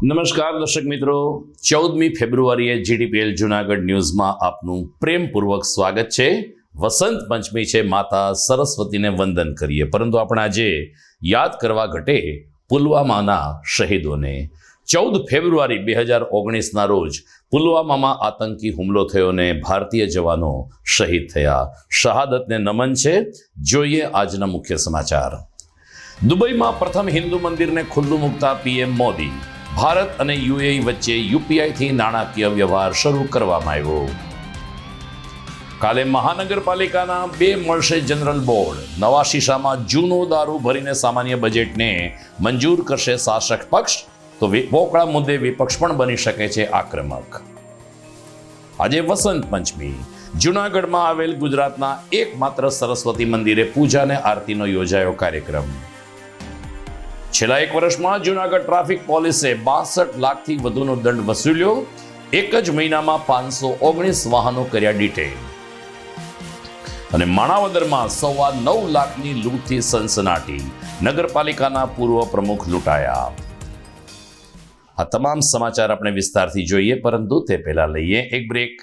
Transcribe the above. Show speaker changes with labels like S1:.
S1: નમસ્કાર દર્શક મિત્રો, 14મી ફેબ્રુઆરીએ જીડીપીએલ જૂનાગઢ ન્યૂઝમાં આપનું પ્રેમપૂર્વક સ્વાગત છે. વસંત પંચમી છે, માતા સરસ્વતીને વંદન કરીએ, પરંતુ આપણે આજે યાદ કરવા ઘટે પુલવામાના શહીદોને. 14 ફેબ્રુઆરી 2019ના રોજ પુલવામામાં આતંકી હુમલો થયો અને ભારતીય જવાનો શહીદ થયા. શહાદતને નમન છે. જોઈએ આજના મુખ્ય સમાચાર. દુબઈમાં પ્રથમ હિન્દુ મંદિરને ખુલ્લું મૂકતા પીએમ મોદી. ભારત અને યુએઈ વચ્ચે યુપીઆઈથી નાણાકીય વ્યવહાર શરૂ કરવામાં આવ્યો. કાલે મહાનગરપાલિકાના 2 મળશે જનરલ બોર્ડ. નવા શીશામાં જૂનો દારૂ ભરીને સામાન્ય બજેટને મંજૂર કરશે શાસક પક્ષ, તો વોકળા મુદ્દે વિપક્ષ પણ બની શકે છે આક્રમક. આજે વસંત પંચમી. જૂનાગઢમાં આવેલ ગુજરાતના એકમાત્ર સરસ્વતી મંદિરે પૂજા અને આરતીનો યોજાયો કાર્યક્રમ. છેલ્લા 1 વર્ષમાં જૂનાગઢ ટ્રાફિક પોલીસે 62 લાખથી વધુનો દંડ વસૂલ્યો. એક જ મહિનામાં 519 વાહનો કર્યા ડિટેઇન. અને માણાવદરમાં 9.25 લાખની લૂંટથી સનસનાટી. નગરપાલિકાના પૂર્વ પ્રમુખ લૂંટાયા. આ તમામ સમાચાર આપણે વિસ્તારથી જોઈએ, પરંતુ તે પહેલા લઈએ એક બ્રેક.